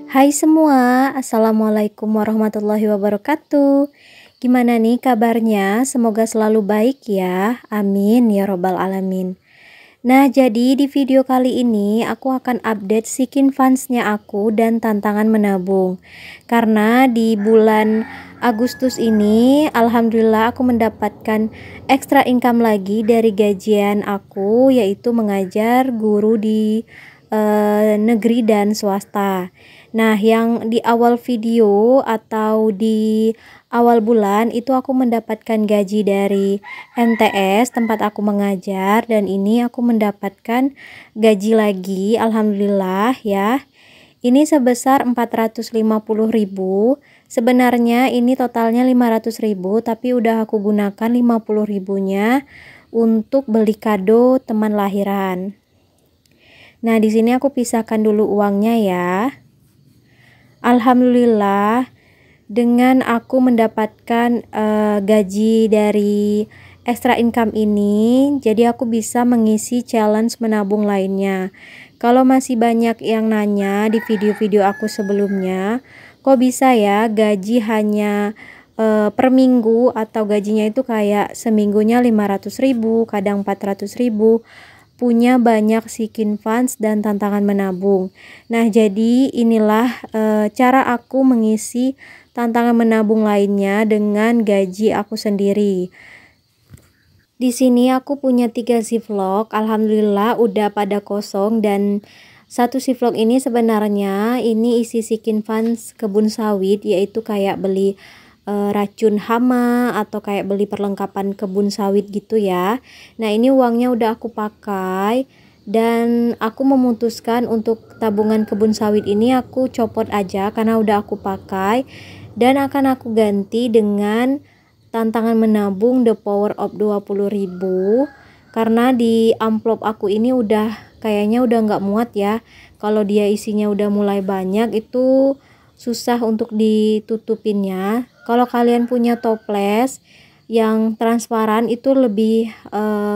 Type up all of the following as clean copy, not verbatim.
Hai semua, Assalamualaikum warahmatullahi wabarakatuh. Gimana nih kabarnya? Semoga selalu baik ya. Amin ya robbal alamin. Nah, jadi di video kali ini aku akan update Sikin Funds-nya aku dan tantangan menabung. Karena di bulan Agustus ini, alhamdulillah aku mendapatkan extra income lagi dari gajian aku, yaitu mengajar guru di negeri dan swasta. Nah, yang di awal video atau di awal bulan itu aku mendapatkan gaji dari MTS tempat aku mengajar, dan ini aku mendapatkan gaji lagi alhamdulillah ya. Ini sebesar 450.000. Sebenarnya ini totalnya 500.000, tapi udah aku gunakan 50.000-nya untuk beli kado teman lahiran. Nah, di sini aku pisahkan dulu uangnya ya. Alhamdulillah, dengan aku mendapatkan gaji dari extra income ini, jadi aku bisa mengisi challenge menabung lainnya. Kalau masih banyak yang nanya di video-video aku sebelumnya, kok bisa ya gaji hanya per minggu, atau gajinya itu kayak seminggunya 500.000, kadang 400.000, punya banyak Sikin Funds dan tantangan menabung. Nah, jadi inilah cara aku mengisi tantangan menabung lainnya dengan gaji aku sendiri. Di sini aku punya 3 ziplock, alhamdulillah udah pada kosong, dan satu ziplock ini sebenarnya ini isi Sikin Funds kebun sawit, yaitu kayak beli racun hama atau kayak beli perlengkapan kebun sawit gitu ya. Nah, ini uangnya udah aku pakai, dan aku memutuskan untuk tabungan kebun sawit ini aku copot aja karena udah aku pakai, dan akan aku ganti dengan tantangan menabung The Power of 20.000, karena di amplop aku ini kayaknya udah nggak muat ya. Kalau dia isinya udah mulai banyak itu susah untuk ditutupinnya. Kalau kalian punya toples yang transparan itu lebih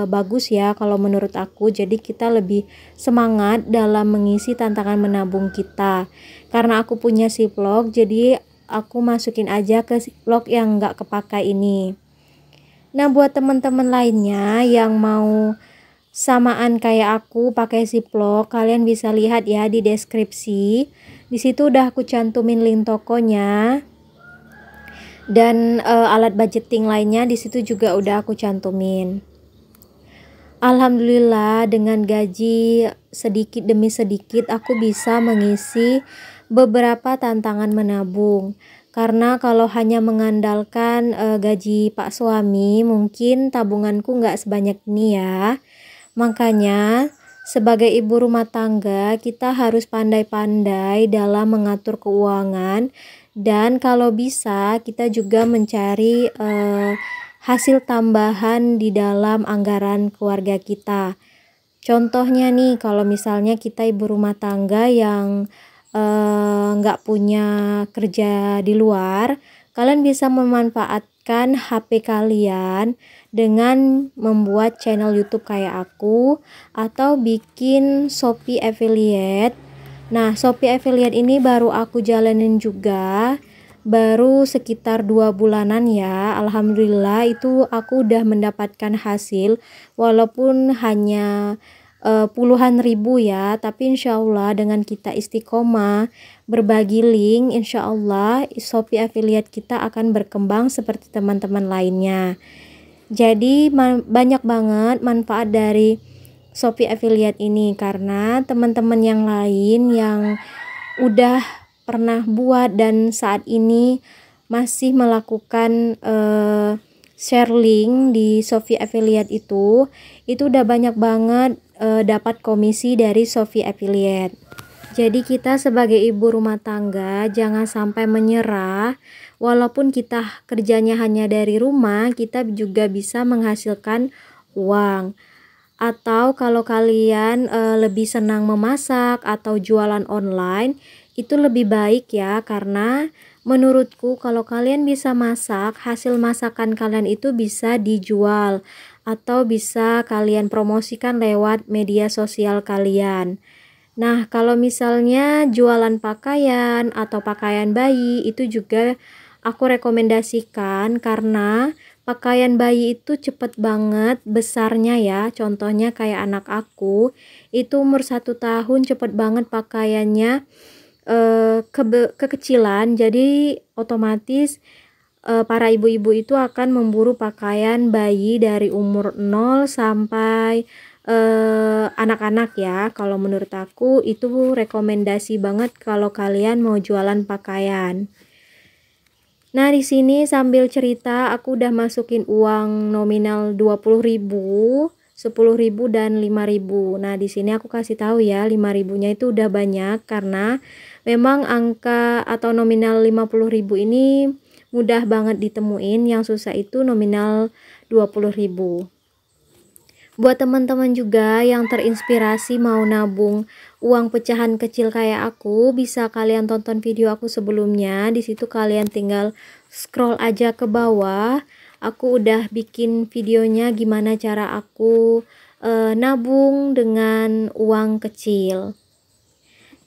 bagus ya kalau menurut aku. Jadi kita lebih semangat dalam mengisi tantangan menabung kita. Karena aku punya ziplock, jadi aku masukin aja ke ziplock yang nggak kepakai ini. Nah, buat teman-teman lainnya yang mau samaan kayak aku pakai ziplock, kalian bisa lihat ya di deskripsi. Di situ udah aku cantumin link tokonya, dan alat budgeting lainnya di situ juga udah aku cantumin. Alhamdulillah, dengan gaji sedikit demi sedikit aku bisa mengisi beberapa tantangan menabung. Karena kalau hanya mengandalkan gaji Pak suami, mungkin tabunganku nggak sebanyak ini ya. Makanya sebagai ibu rumah tangga kita harus pandai-pandai dalam mengatur keuangan, dan kalau bisa kita juga mencari hasil tambahan di dalam anggaran keluarga kita. Contohnya nih, kalau misalnya kita ibu rumah tangga yang nggak punya kerja di luar, kalian bisa memanfaatkan HP kalian dengan membuat channel YouTube kayak aku, atau bikin Shopee affiliate. Nah, Shopee affiliate ini baru aku jalanin juga, baru sekitar 2 bulanan ya. Alhamdulillah itu aku udah mendapatkan hasil, walaupun hanya puluhan ribu ya, tapi insya Allah dengan kita istiqomah berbagi link, insya Allah Shopee affiliate kita akan berkembang seperti teman-teman lainnya. Jadi banyak banget manfaat dari Shopee affiliate ini, karena teman-teman yang lain yang udah pernah buat dan saat ini masih melakukan share link di Shopee affiliate itu udah banyak banget dapat komisi dari Shopee affiliate. Jadi kita sebagai ibu rumah tangga jangan sampai menyerah. Walaupun kita kerjanya hanya dari rumah, kita juga bisa menghasilkan uang. Atau kalau kalian lebih senang memasak atau jualan online, itu lebih baik ya, karena menurutku kalau kalian bisa masak, hasil masakan kalian itu bisa dijual atau bisa kalian promosikan lewat media sosial kalian. Nah, kalau misalnya jualan pakaian atau pakaian bayi itu juga aku rekomendasikan karena pakaian bayi itu cepet banget besarnya ya. Contohnya kayak anak aku itu umur 1 tahun cepet banget pakaiannya kekecilan. Jadi otomatis para ibu-ibu itu akan memburu pakaian bayi dari umur 0 sampai anak-anak ya. Kalau menurut aku itu rekomendasi banget kalau kalian mau jualan pakaian. Nah, di sini sambil cerita aku udah masukin uang nominal 20.000, 10.000 dan 5.000. Nah, di sini aku kasih tahu ya, 5.000-nya itu udah banyak karena memang angka atau nominal 50.000 ini mudah banget ditemuin, yang susah itu nominal 20.000. Buat teman-teman juga yang terinspirasi mau nabung uang pecahan kecil kayak aku, bisa kalian tonton video aku sebelumnya. Di situ kalian tinggal scroll aja ke bawah. Aku udah bikin videonya gimana cara aku nabung dengan uang kecil.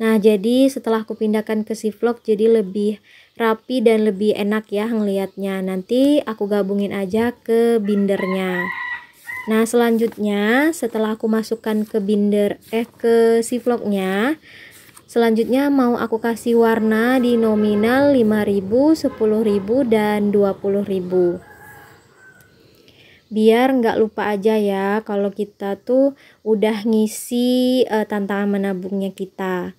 Nah, jadi setelah aku pindahkan ke si vlog jadi lebih rapi dan lebih enak ya ngelihatnya. Nanti aku gabungin aja ke bindernya. Nah, selanjutnya setelah aku masukkan ke binder ke si vlognya, selanjutnya mau aku kasih warna di nominal 5.000, 10.000 dan 20.000. Biar nggak lupa aja ya kalau kita tuh udah ngisi tantangan menabungnya kita.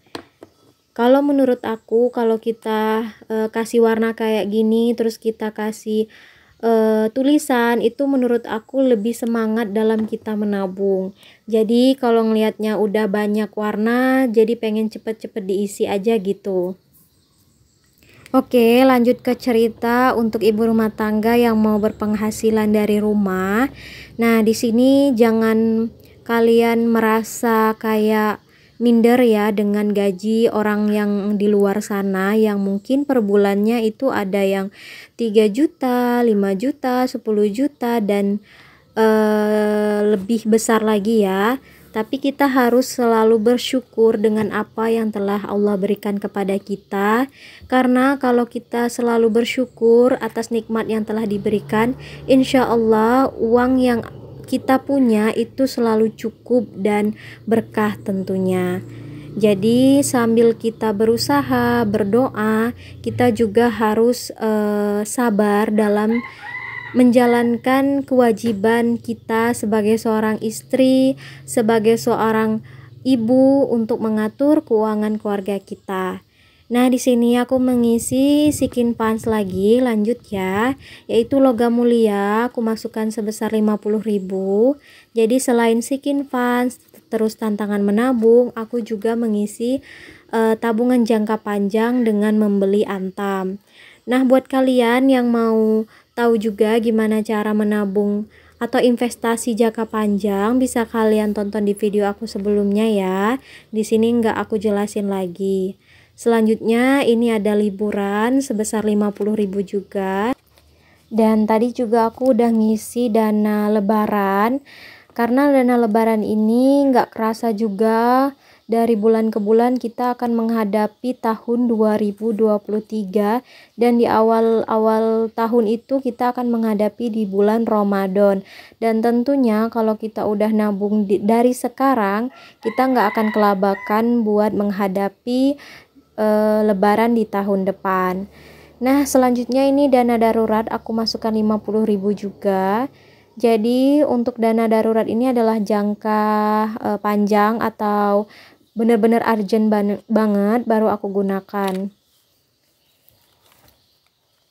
Kalau menurut aku kalau kita kasih warna kayak gini terus kita kasih tulisan, itu menurut aku lebih semangat dalam kita menabung. Jadi kalau ngelihatnya udah banyak warna jadi pengen cepet-cepet diisi aja gitu. Oke, lanjut ke cerita untuk ibu rumah tangga yang mau berpenghasilan dari rumah. Nah, di sini jangan kalian merasa kayak minder ya dengan gaji orang yang di luar sana yang mungkin per bulannya itu ada yang 3 juta, 5 juta, 10 juta dan lebih besar lagi ya. Tapi kita harus selalu bersyukur dengan apa yang telah Allah berikan kepada kita. Karena kalau kita selalu bersyukur atas nikmat yang telah diberikan, insya Allah uang yang kita punya itu selalu cukup dan berkah tentunya. Jadi sambil kita berusaha, berdoa, kita juga harus sabar dalam menjalankan kewajiban kita sebagai seorang istri, sebagai seorang ibu untuk mengatur keuangan keluarga kita. Nah, di sini aku mengisi Sikin Funds lagi, lanjut ya, yaitu logam mulia, aku masukkan sebesar 50.000. Jadi selain Sikin Funds, terus tantangan menabung, aku juga mengisi tabungan jangka panjang dengan membeli Antam. Nah, buat kalian yang mau tahu juga gimana cara menabung atau investasi jangka panjang, bisa kalian tonton di video aku sebelumnya ya. Di sini nggak aku jelasin lagi. Selanjutnya ini ada liburan sebesar 50.000 juga. Dan tadi juga aku udah ngisi dana lebaran. Karena dana lebaran ini nggak kerasa juga, dari bulan ke bulan kita akan menghadapi tahun 2023 dan di awal-awal tahun itu kita akan menghadapi di bulan Ramadan. Dan tentunya kalau kita udah nabung dari sekarang, kita nggak akan kelabakan buat menghadapi lebaran di tahun depan. Nah, selanjutnya ini dana darurat aku masukkan 50.000 juga. Jadi untuk dana darurat ini adalah jangka panjang atau benar-benar urgent banget baru aku gunakan.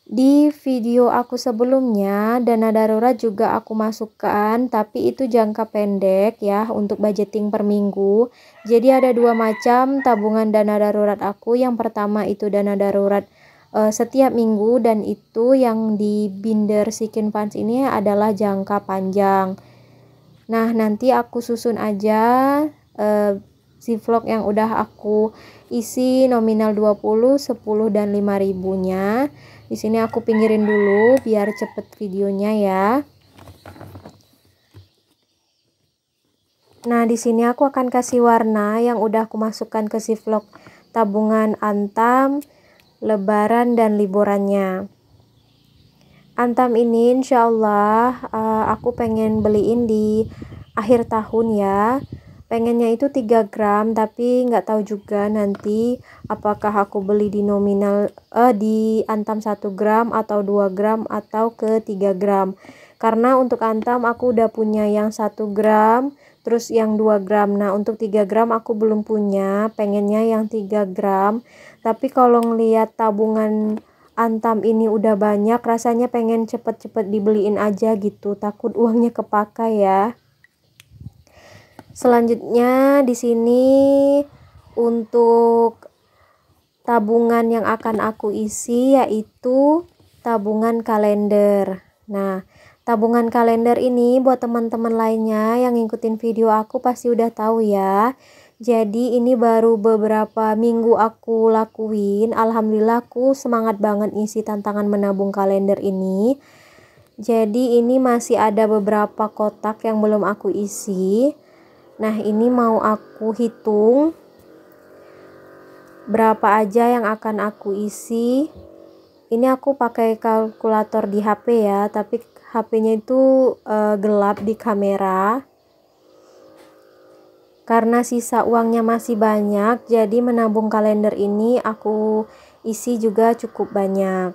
Di video aku sebelumnya dana darurat juga aku masukkan, tapi itu jangka pendek ya untuk budgeting per minggu. Jadi ada dua macam tabungan dana darurat aku. Yang pertama itu dana darurat setiap minggu, dan itu yang di binder Sikin Funds ini adalah jangka panjang. Nah, nanti aku susun aja si vlog yang udah aku isi nominal 20, 10 dan 5.000-nya. Di sini aku pinggirin dulu biar cepet videonya ya. Nah, di sini aku akan kasih warna yang udah aku masukkan ke Ziplock tabungan Antam, Lebaran dan liburannya. Antam ini insya Allah aku pengen beliin di akhir tahun ya. Pengennya itu 3 gram, tapi nggak tahu juga nanti apakah aku beli di nominal di Antam 1 gram atau 2 gram atau ke 3 gram. Karena untuk Antam aku udah punya yang 1 gram, terus yang 2 gram. Nah, untuk 3 gram aku belum punya, pengennya yang 3 gram. Tapi kalau ngelihat tabungan Antam ini udah banyak, rasanya pengen cepet-cepet dibeliin aja gitu, takut uangnya kepakai ya. Selanjutnya di sini untuk tabungan yang akan aku isi yaitu tabungan kalender. Nah, tabungan kalender ini buat teman-teman lainnya yang ngikutin video aku pasti udah tahu ya. Jadi ini baru beberapa minggu aku lakuin. Alhamdulillah aku semangat banget ngisi tantangan menabung kalender ini. Jadi ini masih ada beberapa kotak yang belum aku isi. Nah, ini mau aku hitung berapa aja yang akan aku isi. Ini aku pakai kalkulator di HP ya, tapi HP-nya itu gelap di kamera. Karena sisa uangnya masih banyak, jadi menabung kalender ini aku isi juga cukup banyak.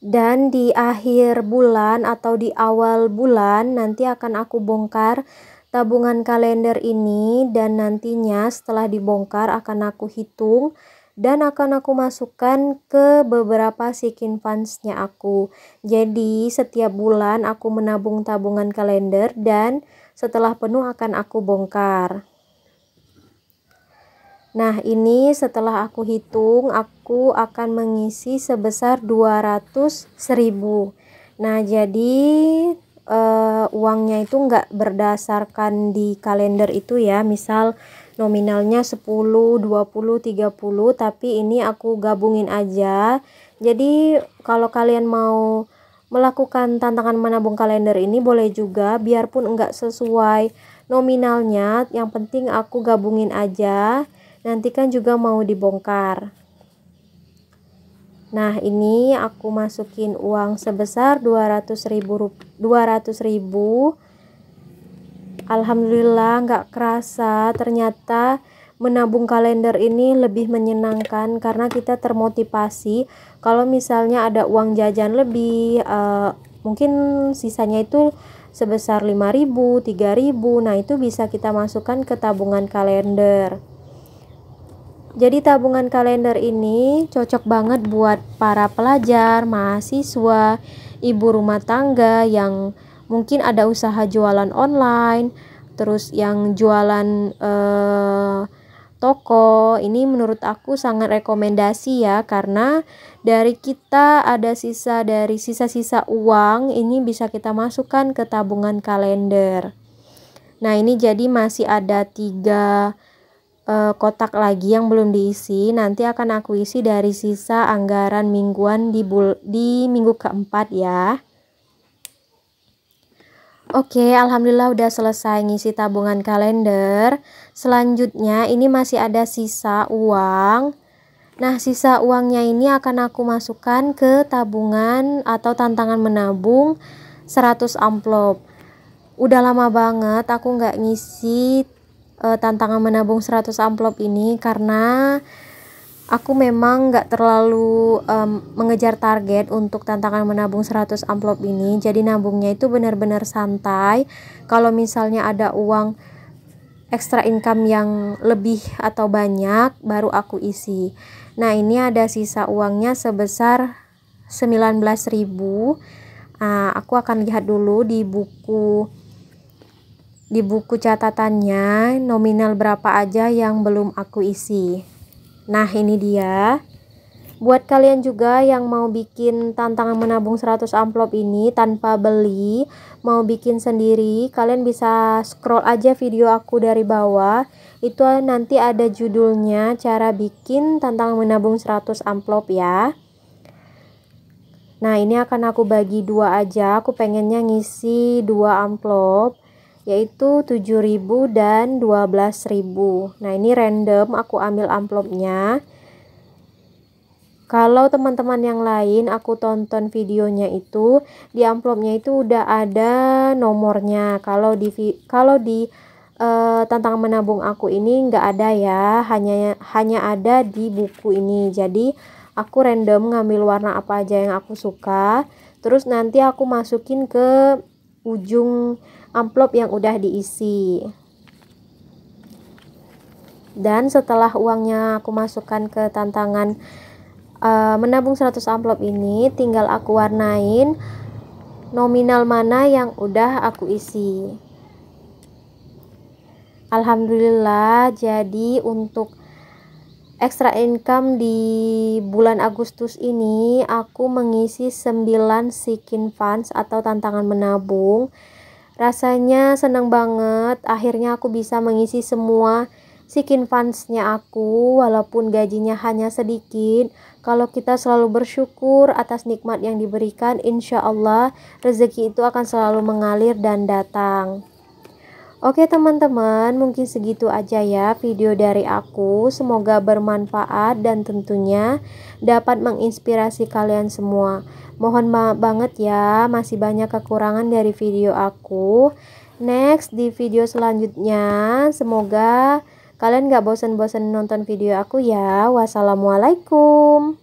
Dan di akhir bulan atau di awal bulan nanti akan aku bongkar tabungan kalender ini, dan nantinya setelah dibongkar akan aku hitung dan akan aku masukkan ke beberapa sinking funds-nya aku. Jadi setiap bulan aku menabung tabungan kalender dan setelah penuh akan aku bongkar. Nah, ini setelah aku hitung, aku akan mengisi sebesar 200.000. Nah, jadi uangnya itu nggak berdasarkan di kalender itu ya. Misal nominalnya 10, 20, 30, tapi ini aku gabungin aja. Jadi kalau kalian mau melakukan tantangan menabung kalender ini boleh juga, biarpun enggak sesuai nominalnya, yang penting aku gabungin aja. Nanti kan juga mau dibongkar. Nah, ini aku masukin uang sebesar 200.000. Alhamdulillah nggak kerasa, ternyata menabung kalender ini lebih menyenangkan karena kita termotivasi. Kalau misalnya ada uang jajan lebih, mungkin sisanya itu sebesar 5.000, 3.000. Nah, itu bisa kita masukkan ke tabungan kalender. Jadi tabungan kalender ini cocok banget buat para pelajar, mahasiswa, ibu rumah tangga yang mungkin ada usaha jualan online, terus yang jualan toko. Ini menurut aku sangat rekomendasi ya, karena dari kita ada sisa dari sisa-sisa uang, ini bisa kita masukkan ke tabungan kalender. Nah, ini jadi masih ada 3 kotak lagi yang belum diisi. Nanti akan aku isi dari sisa anggaran mingguan di minggu keempat ya. Oke, alhamdulillah udah selesai ngisi tabungan kalender. Selanjutnya ini masih ada sisa uang. Nah, sisa uangnya ini akan aku masukkan ke tabungan atau tantangan menabung 100 amplop. Udah lama banget aku nggak ngisi tantangan menabung 100 amplop ini karena aku memang nggak terlalu mengejar target untuk tantangan menabung 100 amplop ini. Jadi nabungnya itu benar-benar santai. Kalau misalnya ada uang extra income yang lebih atau banyak baru aku isi. Nah, ini ada sisa uangnya sebesar 19.000. Aku akan lihat dulu di buku catatannya nominal berapa aja yang belum aku isi. Nah, ini dia. Buat kalian juga yang mau bikin tantangan menabung 100 amplop ini tanpa beli, mau bikin sendiri, kalian bisa scroll aja video aku dari bawah. Itu nanti ada judulnya cara bikin tantangan menabung 100 amplop ya. Nah, ini akan aku bagi dua aja. Aku pengennya ngisi dua amplop, yaitu 7.000 dan 12.000. Nah, ini random aku ambil amplopnya. Kalau teman-teman yang lain aku tonton videonya itu, di amplopnya itu udah ada nomornya. Kalau di tantangan menabung aku ini nggak ada ya, hanya ada di buku ini. Jadi aku random ngambil warna apa aja yang aku suka, terus nanti aku masukin ke ujung amplop yang udah diisi. Dan setelah uangnya aku masukkan ke tantangan menabung 100 amplop ini, tinggal aku warnain nominal mana yang udah aku isi. Alhamdulillah, jadi untuk extra income di bulan Agustus ini aku mengisi 9 Sikin Funds atau tantangan menabung. Rasanya senang banget, akhirnya aku bisa mengisi semua Sikin Funds-nya aku walaupun gajinya hanya sedikit. Kalau kita selalu bersyukur atas nikmat yang diberikan, insya Allah rezeki itu akan selalu mengalir dan datang. Oke teman-teman, mungkin segitu aja ya video dari aku. Semoga bermanfaat dan tentunya dapat menginspirasi kalian semua. Mohon banget ya, masih banyak kekurangan dari video aku. Next di video selanjutnya, semoga kalian gak bosan-bosan nonton video aku ya. Wassalamualaikum.